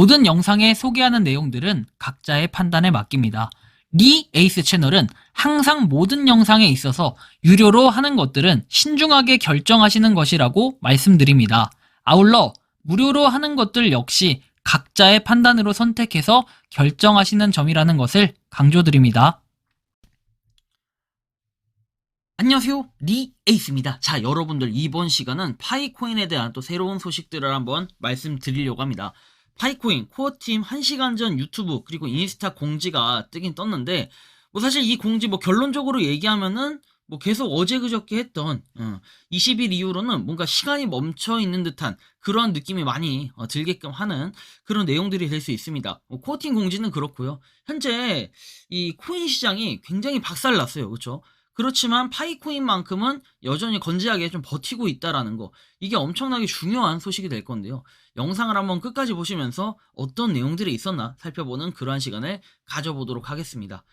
모든 영상에 소개하는 내용들은 각자의 판단에 맡깁니다. 리 에이스 채널은 항상 모든 영상에 있어서 유료로 하는 것들은 신중하게 결정하시는 것이라고 말씀드립니다. 아울러 무료로 하는 것들 역시 각자의 판단으로 선택해서 결정하시는 점이라는 것을 강조드립니다. 안녕하세요, 리 에이스입니다. 자, 여러분들 이번 시간은 파이코인에 대한 또 새로운 소식들을 한번 말씀드리려고 합니다. 파이코인 코어팀 1시간 전 유튜브 그리고 인스타 공지가 뜨긴 떴는데 사실 이 공지 결론적으로 얘기하면은 계속 어제 그저께 했던 20일 이후로는 뭔가 시간이 멈춰 있는 듯한 그런 느낌이 많이 들게끔 하는 그런 내용들이 될 수 있습니다. 코어팀 공지는 그렇고요. 현재 이 코인 시장이 굉장히 박살났어요. 그렇죠? 그렇지만 파이코인만큼은 여전히 건재하게 좀 버티고 있다라는 거, 이게 엄청나게 중요한 소식이 될 건데요. 영상을 한번 끝까지 보시면서 어떤 내용들이 있었나 살펴보는 그러한 시간을 가져보도록 하겠습니다.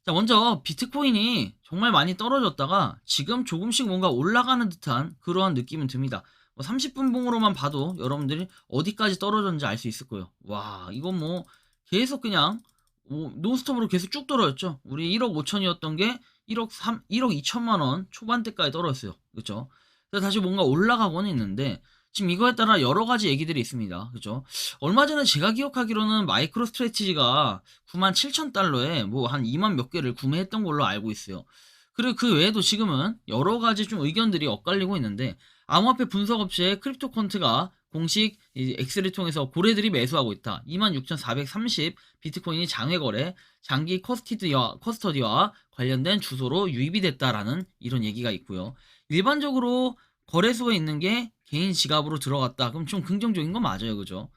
자, 먼저 비트코인이 정말 많이 떨어졌다가 지금 조금씩 뭔가 올라가는 듯한 그러한 느낌은 듭니다. 30분 봉으로만 봐도 여러분들이 어디까지 떨어졌는지 알 수 있을 거예요. 와, 이건 계속 그냥 논스톱으로 계속 쭉 떨어졌죠. 우리 1억 5천이었던 게 1억 2천만 원 초반대까지 떨어졌어요. 그렇죠? 그래서 다시 뭔가 올라가고는 있는데 지금 이거에 따라 여러 가지 얘기들이 있습니다. 그죠? 얼마 전에 제가 기억하기로는 마이크로 스트레티지가 97,000달러에 한 2만 몇 개를 구매했던 걸로 알고 있어요. 그리고 그 외에도 지금은 여러 가지 좀 의견들이 엇갈리고 있는데 암호화폐 분석업체 크립토컨트가 공식 엑셀을 통해서 고래들이 매수하고 있다. 26,430 비트코인이 장외 거래, 장기 커스터디와 관련된 주소로 유입이 됐다라는 이런 얘기가 있고요. 일반적으로 거래소에 있는 게 개인 지갑으로 들어갔다. 그럼 좀 긍정적인 건 맞아요. 그죠?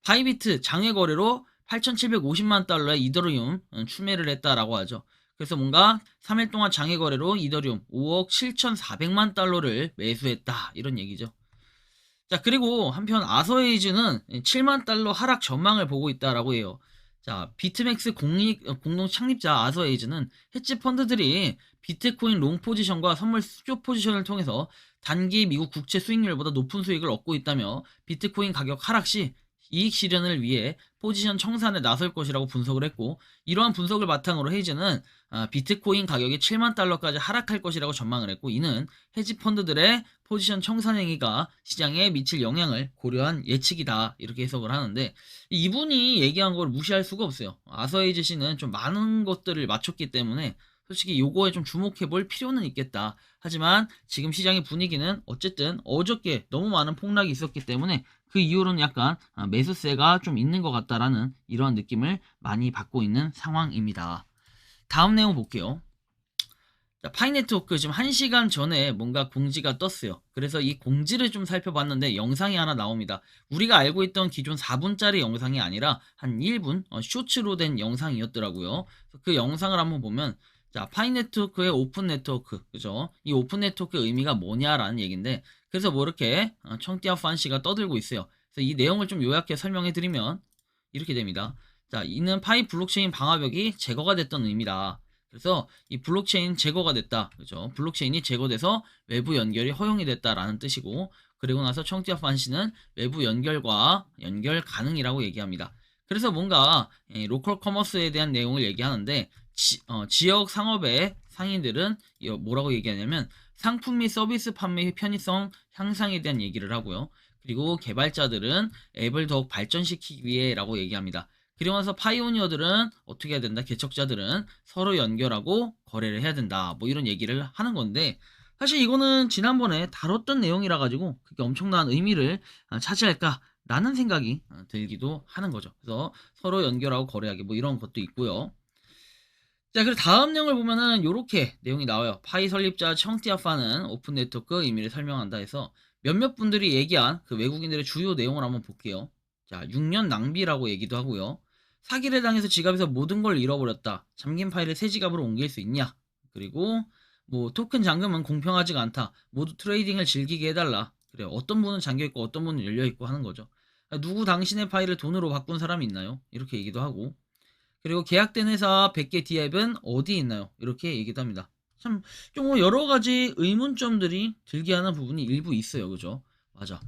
바이비트 장외 거래로 8,750만 달러의 이더리움 출매를 했다라고 하죠. 그래서 뭔가 3일 동안 장외 거래로 이더리움 5억 7,400만 달러를 매수했다. 이런 얘기죠. 자, 그리고 한편 아서에이즈는 7만 달러 하락 전망을 보고 있다라고 해요. 자, 비트맥스 공동 창립자 아서에이즈는 헤지 펀드들이 비트코인 롱 포지션과 선물 수조 포지션을 통해서 단기 미국 국채 수익률보다 높은 수익을 얻고 있다며 비트코인 가격 하락 시 이익 실현을 위해 포지션 청산에 나설 것이라고 분석을 했고, 이러한 분석을 바탕으로 헤이즈는 비트코인 가격이 7만 달러까지 하락할 것이라고 전망을 했고, 이는 헤지 펀드들의 포지션 청산 행위가 시장에 미칠 영향을 고려한 예측이다, 이렇게 해석을 하는데, 이분이 얘기한 걸 무시할 수가 없어요. 아서에이즈 씨는 좀 많은 것들을 맞췄기 때문에 솔직히 요거에 좀 주목해 볼 필요는 있겠다. 하지만 지금 시장의 분위기는 어쨌든 어저께 너무 많은 폭락이 있었기 때문에 그 이후로는 약간 매수세가 좀 있는 것 같다라는 이러한 느낌을 많이 받고 있는 상황입니다. 다음 내용 볼게요. 자, 파이네트워크 지금 1시간 전에 뭔가 공지가 떴어요. 그래서 이 공지를 좀 살펴봤는데 영상이 하나 나옵니다. 우리가 알고 있던 기존 4분짜리 영상이 아니라 한 1분 쇼츠로 된 영상이었더라고요. 그 영상을 한번 보면, 자, 파이네트워크의 오픈 네트워크, 그죠? 이 오픈 네트워크의 의미가 뭐냐라는 얘기인데, 그래서 이렇게 청띠아 판씨가 떠들고 있어요. 그래서 이 내용을 좀 요약해 설명해 드리면 이렇게 됩니다. 자, 이는 파이 블록체인 방화벽이 제거가 됐던 의미다. 그래서 이 블록체인 제거가 됐다. 그죠? 블록체인이 제거돼서 외부 연결이 허용이 됐다라는 뜻이고, 그리고 나서 청띠아 판씨는 외부 연결과 연결 가능이라고 얘기합니다. 그래서 뭔가 로컬 커머스에 대한 내용을 얘기하는데, 지역 상업의 상인들은 뭐라고 얘기하냐면 상품 및 서비스 판매의 편의성 향상에 대한 얘기를 하고요. 그리고 개발자들은 앱을 더욱 발전시키기 위해 라고 얘기합니다. 그리고 나서 파이오니어들은 어떻게 해야 된다? 개척자들은 서로 연결하고 거래를 해야 된다. 이런 얘기를 하는 건데, 사실 이거는 지난번에 다뤘던 내용이라 가지고 그게 엄청난 의미를 차지할까? 라는 생각이 들기도 하는 거죠. 그래서 서로 연결하고 거래하기 이런 것도 있고요. 자, 그리고 다음 내용을 보면은 이렇게 내용이 나와요. 파이 설립자 청티아파는 오픈 네트워크 의미를 설명한다 해서 몇몇 분들이 얘기한 그 외국인들의 주요 내용을 한번 볼게요. 자, 6년 낭비라고 얘기도 하고요. 사기를 당해서 지갑에서 모든 걸 잃어버렸다. 잠긴 파일을 새 지갑으로 옮길 수 있냐? 그리고 토큰 잠금은 공평하지가 않다. 모두 트레이딩을 즐기게 해달라. 그래요. 어떤 분은 잠겨있고 어떤 분은 열려있고 하는 거죠. 누구 당신의 파일을 돈으로 바꾼 사람이 있나요? 이렇게 얘기도 하고, 그리고 계약된 회사 100개 D앱은 어디 있나요? 이렇게 얘기도 합니다. 참 좀 여러 가지 의문점들이 들게 하는 부분이 일부 있어요. 그죠? 맞아.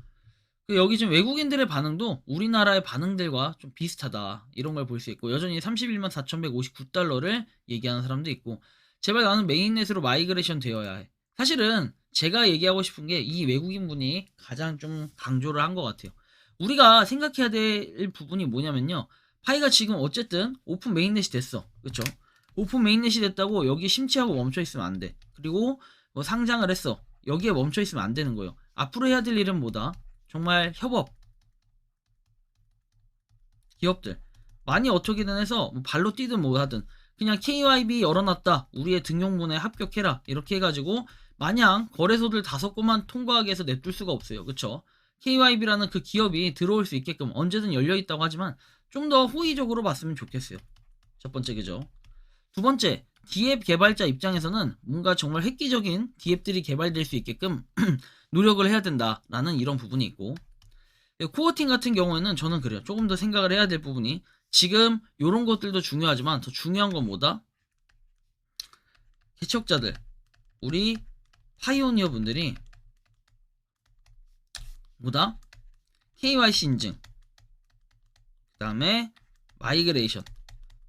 여기 지금 외국인들의 반응도 우리나라의 반응들과 좀 비슷하다. 이런 걸 볼 수 있고, 여전히 31만 4,159달러를 얘기하는 사람도 있고, 제발 나는 메인넷으로 마이그레이션 되어야 해. 사실은 제가 얘기하고 싶은 게 이 외국인 분이 가장 좀 강조를 한 것 같아요. 우리가 생각해야 될 부분이 뭐냐면요. 파이가 지금 어쨌든 오픈 메인넷이 됐어. 그쵸? 오픈 메인넷이 됐다고 여기 심취하고 멈춰 있으면 안 돼. 그리고 뭐 상장을 했어. 여기에 멈춰 있으면 안 되는 거예요. 앞으로 해야 될 일은 뭐다? 정말 협업, 기업들 많이 어떻게든 해서 뭐 발로 뛰든 뭐 하든 그냥 KYB 열어놨다. 우리의 등용문에 합격해라. 이렇게 해가지고 마냥 거래소들 5곳만 통과하게 해서 냅둘 수가 없어요. 그쵸? KYB라는 그 기업이 들어올 수 있게끔 언제든 열려있다고 하지만 좀 더 호의적으로 봤으면 좋겠어요. 첫 번째 그죠? 두 번째, D앱 개발자 입장에서는 뭔가 정말 획기적인 D앱들이 개발될 수 있게끔 노력을 해야 된다라는 이런 부분이 있고, 코어팀 같은 경우에는 저는 그래요. 조금 더 생각을 해야 될 부분이 지금 이런 것들도 중요하지만 더 중요한 건 뭐다? 개척자들, 우리 파이오니어 분들이 뭐다? KYC 인증, 그 다음에 마이그레이션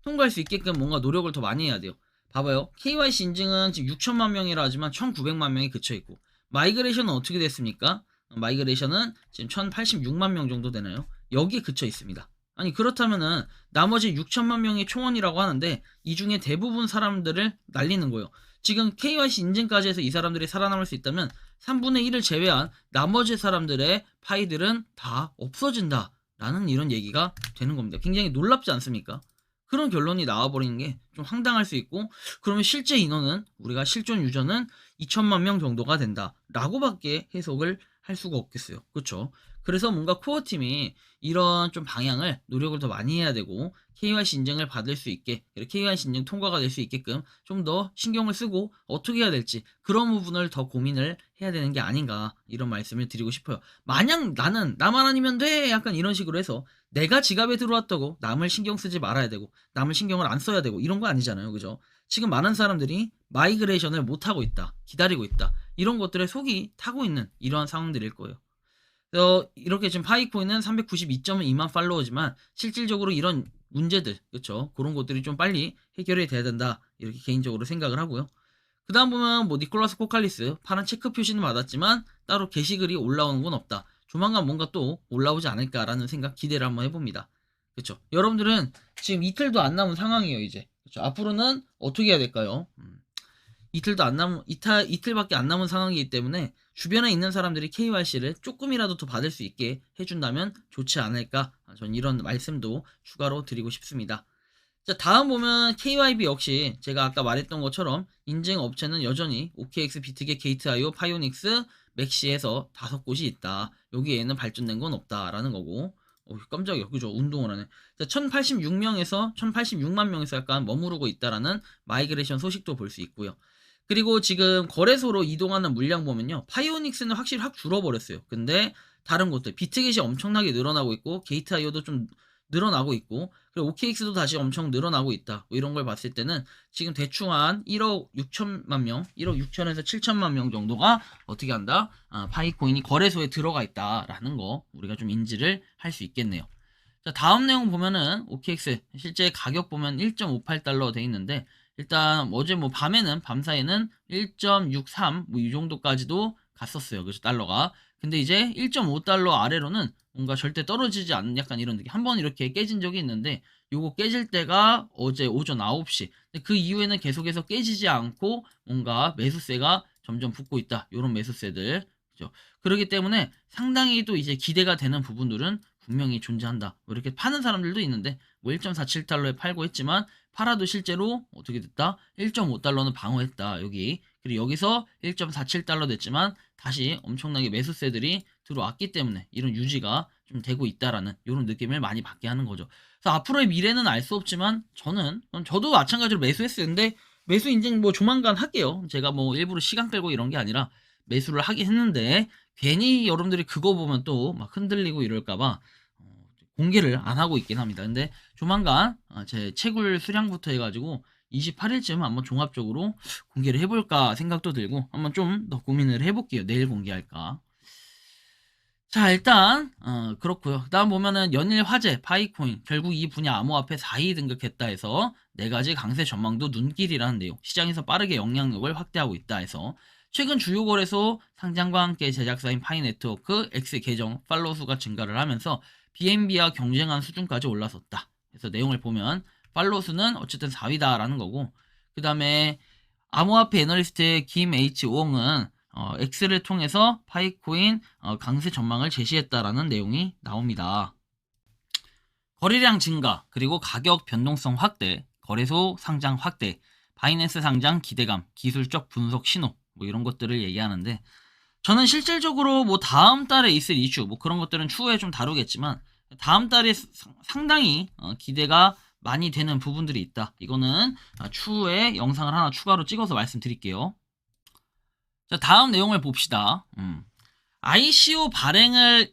통과할 수 있게끔 뭔가 노력을 더 많이 해야 돼요. 봐봐요. KYC 인증은 지금 6천만 명이라 하지만 1,900만 명이 그쳐있고, 마이그레이션은 어떻게 됐습니까? 마이그레이션은 지금 1,086만 명 정도 되나요? 여기에 그쳐 있습니다. 아니 그렇다면은 나머지 6천만 명이 총원이라고 하는데 이 중에 대부분 사람들을 날리는 거예요. 지금 KYC 인증까지 해서 이 사람들이 살아남을 수 있다면 3분의 1을 제외한 나머지 사람들의 파이들은 다 없어진다 라는 이런 얘기가 되는 겁니다. 굉장히 놀랍지 않습니까? 그런 결론이 나와버리는 게 좀 황당할 수 있고, 그러면 실제 인원은 우리가 실존 유저는 2천만 명 정도가 된다 라고밖에 해석을 할 수가 없겠어요. 그렇죠? 그래서 뭔가 코어팀이 이런 좀 방향을 노력을 더 많이 해야 되고, KYC 인증을 받을 수 있게, KYC 인증 통과가 될 수 있게끔 좀 더 신경을 쓰고 어떻게 해야 될지 그런 부분을 더 고민을 해야 되는 게 아닌가, 이런 말씀을 드리고 싶어요. 마냥 나는 나만 아니면 돼 약간 이런 식으로 해서 내가 지갑에 들어왔다고 남을 신경 쓰지 말아야 되고 남을 신경을 안 써야 되고 이런 거 아니잖아요. 그죠? 지금 많은 사람들이 마이그레이션을 못하고 있다, 기다리고 있다, 이런 것들에 속이 타고 있는 이러한 상황들일 거예요. 그래서 이렇게 지금 파이코인은 392.2만 팔로워지만 실질적으로 이런 문제들, 그쵸? 그런 것들이 좀 빨리 해결이 돼야 된다, 이렇게 개인적으로 생각을 하고요. 그 다음 보면 뭐 니콜라스 코칼리스 파란 체크 표시는 받았지만 따로 게시글이 올라오는 건 없다. 조만간 뭔가 또 올라오지 않을까라는 생각, 기대를 한번 해봅니다. 그쵸? 여러분들은 지금 이틀도 안 남은 상황이에요, 이제. 그쵸? 앞으로는 어떻게 해야 될까요? 이틀도 안 남은, 이틀밖에 안 남은 상황이기 때문에 주변에 있는 사람들이 KYC를 조금이라도 더 받을 수 있게 해준다면 좋지 않을까. 전 이런 말씀도 추가로 드리고 싶습니다. 자, 다음 보면 KYB 역시 제가 아까 말했던 것처럼 인증 업체는 여전히 OKX, 비트겟, 게이트IO, 파이오닉스, 맥시에서 5곳이 있다. 여기에는 발전된 건 없다라는 거고. 깜짝이야. 그죠? 운동을 하네. 자, 1086명에서 1086만 명에서 약간 머무르고 있다라는 마이그레이션 소식도 볼 수 있고요. 그리고 지금 거래소로 이동하는 물량 보면요, 파이오닉스는 확실히 확 줄어버렸어요. 근데 다른 곳들 비트겟이 엄청나게 늘어나고 있고, 게이트IO도 좀 늘어나고 있고, 그리고 OKX도 다시 엄청 늘어나고 있다. 뭐 이런 걸 봤을 때는 지금 대충 한 1억 6천만 명, 1억 6천에서 7천만 명 정도가 어떻게 한다? 파이코인이 거래소에 들어가 있다라는 거 우리가 좀 인지를 할 수 있겠네요. 자, 다음 내용 보면은 OKX 실제 가격 보면 1.58달러 돼 있는데, 일단 어제 뭐 밤에는, 밤사이에는 1.63 뭐 이 정도까지도 갔었어요. 그래서 달러가. 근데 이제 1.5달러 아래로는 뭔가 절대 떨어지지 않는 약간 이런 느낌. 한번 이렇게 깨진 적이 있는데 요거 깨질 때가 어제 오전 9시. 근데 그 이후에는 계속해서 깨지지 않고 뭔가 매수세가 점점 붙고 있다. 요런 매수세들. 그죠? 그렇기 때문에 상당히 또 이제 기대가 되는 부분들은 분명히 존재한다. 뭐 이렇게 파는 사람들도 있는데 뭐 1.47달러에 팔고 했지만 팔아도 실제로 어떻게 됐다? 1.5달러는 방어했다. 여기. 그리고 여기서 1.47달러 됐지만 다시 엄청나게 매수세들이 들어왔기 때문에 이런 유지가 좀 되고 있다라는 이런 느낌을 많이 받게 하는 거죠. 그래서 앞으로의 미래는 알 수 없지만 저도 마찬가지로 매수했었는데 매수 인증 뭐 조만간 할게요. 제가 뭐 일부러 시간 끌고 이런 게 아니라 매수를 하긴 했는데 괜히 여러분들이 그거 보면 또 막 흔들리고 이럴까봐 공개를 안 하고 있긴 합니다. 근데 조만간 제 채굴 수량부터 해가지고 28일쯤 한번 종합적으로 공개를 해볼까 생각도 들고 한번 좀 더 고민을 해볼게요. 내일 공개할까. 자, 일단 그렇고요. 그다음 보면은 연일 화제 파이코인 결국 이 분야 암호화폐 4위 등극했다 해서 네 가지 강세 전망도 눈길이라는 내용. 시장에서 빠르게 영향력을 확대하고 있다 해서 최근 주요 거래소 상장과 함께 제작사인 파이네트워크 X 계정 팔로우 수가 증가를 하면서 BNB와 경쟁한 수준까지 올라섰다. 그래서 내용을 보면 팔로우 수는 어쨌든 4위다라는 거고, 그다음에 암호화폐 애널리스트의 김 H 옹은 X를 통해서 파이코인 강세 전망을 제시했다라는 내용이 나옵니다. 거래량 증가, 그리고 가격 변동성 확대, 거래소 상장 확대, 바이낸스 상장 기대감, 기술적 분석 신호, 뭐 이런 것들을 얘기하는데, 저는 실질적으로 뭐 다음 달에 있을 이슈, 뭐 그런 것들은 추후에 좀 다루겠지만, 다음 달에 상당히 기대가 많이 되는 부분들이 있다. 이거는 추후에 영상을 하나 추가로 찍어서 말씀드릴게요. 자, 다음 내용을 봅시다. ICO 발행을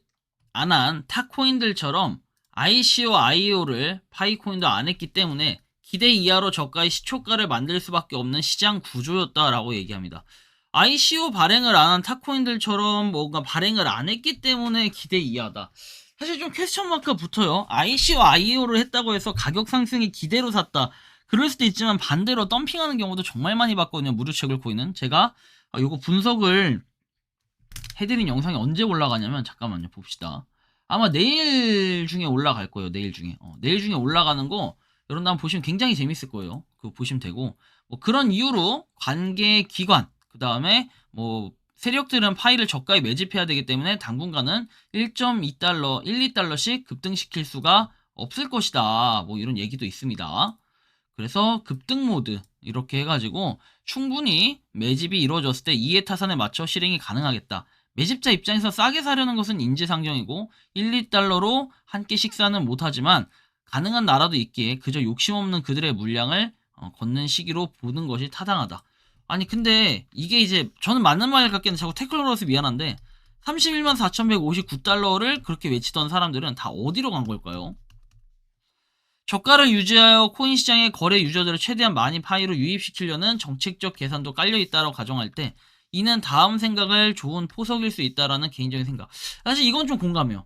안 한 타 코인들처럼 ICO, IEO를 파이코인도 안 했기 때문에 기대 이하로 저가의 시초가를 만들 수밖에 없는 시장 구조였다라고 얘기합니다. ICO 발행을 안 한 타 코인들처럼 뭔가 발행을 안 했기 때문에 기대 이하다. 사실 좀 퀘스천 마크가 붙어요. ICO, IEO를 했다고 해서 가격 상승이 기대로 샀다. 그럴 수도 있지만 반대로 덤핑하는 경우도 정말 많이 봤거든요. 무료채굴 코인은. 제가 요거 분석을 해드린 영상이 언제 올라가냐면, 잠깐만요, 봅시다. 아마 내일 중에 올라갈 거예요. 내일 중에. 내일 중에 올라가는 거 여러분 한번 보시면 굉장히 재밌을 거예요. 그거 보시면 되고, 뭐 그런 이유로 관계 기관, 그 다음에 뭐 세력들은 파일을 저가에 매집해야 되기 때문에 당분간은 1.2달러, 1, 2달러씩 급등시킬 수가 없을 것이다. 뭐 이런 얘기도 있습니다. 그래서 급등 모드 이렇게 해가지고 충분히 매집이 이루어졌을 때 이해 타산에 맞춰 실행이 가능하겠다. 매집자 입장에서 싸게 사려는 것은 인지상정이고 1, 2달러로 한 끼 식사는 못하지만 가능한 나라도 있기에 그저 욕심 없는 그들의 물량을 걷는 시기로 보는 것이 타당하다. 아니 근데 이게 이제 저는 맞는 말 같기는 자꾸 태클 걸어서 미안한데 31만 4,159달러를 그렇게 외치던 사람들은 다 어디로 간 걸까요? 저가를 유지하여 코인 시장의 거래 유저들을 최대한 많이 파이로 유입시키려는 정책적 계산도 깔려있다고 가정할 때 이는 다음 생각을 좋은 포석일 수 있다라는 개인적인 생각. 사실 이건 좀 공감해요.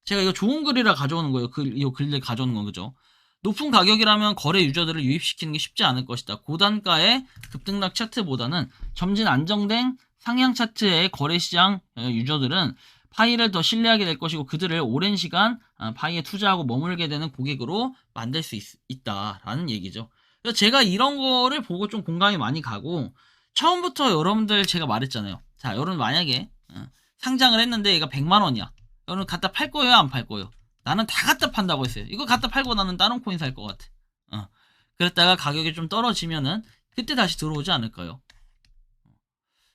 제가 이거 좋은 글이라 가져오는 거예요. 이 글을 가져오는 건 그죠? 높은 가격이라면 거래 유저들을 유입시키는 게 쉽지 않을 것이다. 고단가의 급등락 차트보다는 점진 안정된 상향 차트의 거래 시장 유저들은 파이를 더 신뢰하게 될 것이고 그들을 오랜 시간 파이에 투자하고 머물게 되는 고객으로 만들 수 있다라는 얘기죠. 그래서 제가 이런 거를 보고 좀 공감이 많이 가고, 처음부터 여러분들 제가 말했잖아요. 자, 여러분 만약에 상장을 했는데 얘가 100만 원이야. 여러분 갖다 팔 거예요, 안 팔 거예요? 나는 다 갖다 판다고 했어요. 이거 갖다 팔고 나는 다른 코인 살 것 같아. 그랬다가 가격이 좀 떨어지면은 그때 다시 들어오지 않을까요?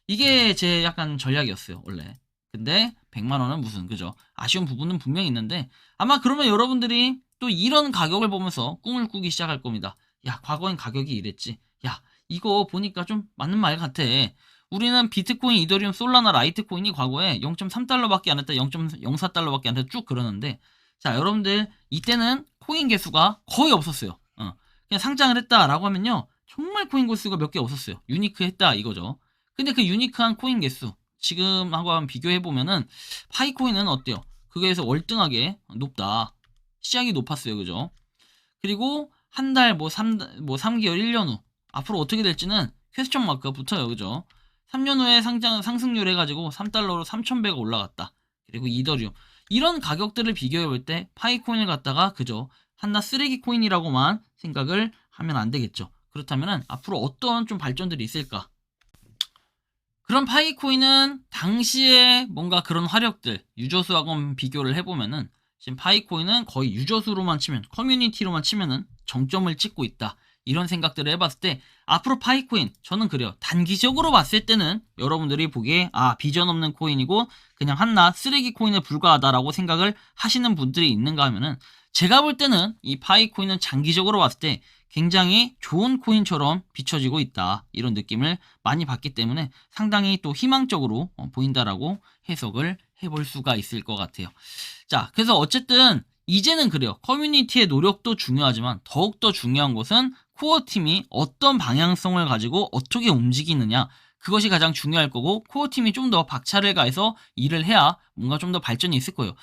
이게 제 약간 전략이었어요, 원래. 근데 100만 원은 무슨, 그죠? 아쉬운 부분은 분명히 있는데 아마 그러면 여러분들이 또 이런 가격을 보면서 꿈을 꾸기 시작할 겁니다. 야, 과거엔 가격이 이랬지. 야, 이거 보니까 좀 맞는 말 같아. 우리는 비트코인, 이더리움, 솔라나, 라이트코인이 과거에 0.3달러밖에 안 했다, 0.04달러밖에 안 했다 쭉 그러는데, 자, 여러분들 이때는 코인 개수가 거의 없었어요. 그냥 상장을 했다라고 하면요, 정말 코인 개수가 몇 개 없었어요. 유니크 했다 이거죠. 근데 그 유니크한 코인 개수 지금하고 한번 비교해보면은 파이코인은 어때요? 그거에서 월등하게 높다. 시작이 높았어요. 그죠? 그리고 한 달, 뭐 3개월, 1년 후 앞으로 어떻게 될지는 퀘스천 마크가 붙어요. 그죠? 3년 후에 상승률 해가지고 3달러로 3,100가 올라갔다. 그리고 이더리움. 이런 가격들을 비교해볼 때 파이코인을 갖다가 그저 한낱 쓰레기 코인이라고만 생각을 하면 안 되겠죠. 그렇다면 앞으로 어떤 좀 발전들이 있을까? 그런 파이코인은 당시에 뭔가 그런 화력들, 유저수하고 비교를 해보면은 지금 파이코인은 거의 유저수로만 치면, 커뮤니티로만 치면은 정점을 찍고 있다. 이런 생각들을 해봤을 때 앞으로 파이코인, 저는 그래요. 단기적으로 봤을 때는 여러분들이 보기에 비전 없는 코인이고 그냥 한낱 쓰레기 코인에 불과하다라고 생각을 하시는 분들이 있는가 하면은, 제가 볼 때는 이 파이코인은 장기적으로 봤을 때 굉장히 좋은 코인처럼 비춰지고 있다. 이런 느낌을 많이 받기 때문에 상당히 또 희망적으로 보인다라고 해석을 해볼 수가 있을 것 같아요. 자, 그래서 어쨌든 이제는 그래요. 커뮤니티의 노력도 중요하지만 더욱더 중요한 것은 코어팀이 어떤 방향성을 가지고 어떻게 움직이느냐, 그것이 가장 중요할 거고 코어팀이 좀 더 박차를 가해서 일을 해야 뭔가 좀 더 발전이 있을 거예요.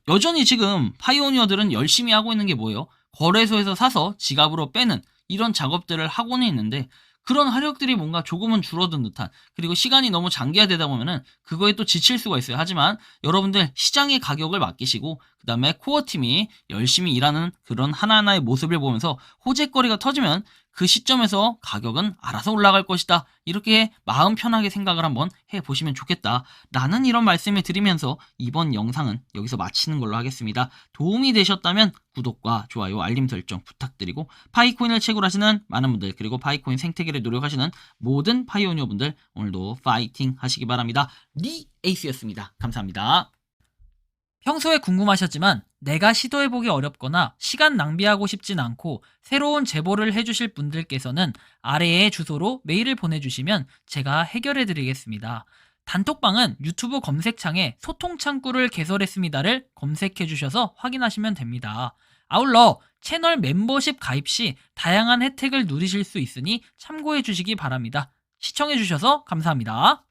여전히 지금 파이오니어들은 열심히 하고 있는 게 뭐예요? 거래소에서 사서 지갑으로 빼는 이런 작업들을 하고는 있는데 그런 화력들이 뭔가 조금은 줄어든 듯한, 그리고 시간이 너무 장기화되다 보면은 그거에 또 지칠 수가 있어요. 하지만 여러분들 시장의 가격을 맡기시고 그 다음에 코어팀이 열심히 일하는 그런 하나하나의 모습을 보면서 호재거리가 터지면 그 시점에서 가격은 알아서 올라갈 것이다. 이렇게 마음 편하게 생각을 한번 해보시면 좋겠다. 라는 이런 말씀을 드리면서 이번 영상은 여기서 마치는 걸로 하겠습니다. 도움이 되셨다면 구독과 좋아요, 알림 설정 부탁드리고 파이코인을 채굴 하시는 많은 분들, 그리고 파이코인 생태계를 노력하시는 모든 파이오니어 분들 오늘도 파이팅 하시기 바랍니다. 리 에이스였습니다. 감사합니다. 평소에 궁금하셨지만 내가 시도해보기 어렵거나 시간 낭비하고 싶진 않고 새로운 제보를 해주실 분들께서는 아래의 주소로 메일을 보내주시면 제가 해결해드리겠습니다. 단톡방은 유튜브 검색창에 소통창구를 개설했습니다를 검색해주셔서 확인하시면 됩니다. 아울러 채널 멤버십 가입 시 다양한 혜택을 누리실 수 있으니 참고해주시기 바랍니다. 시청해주셔서 감사합니다.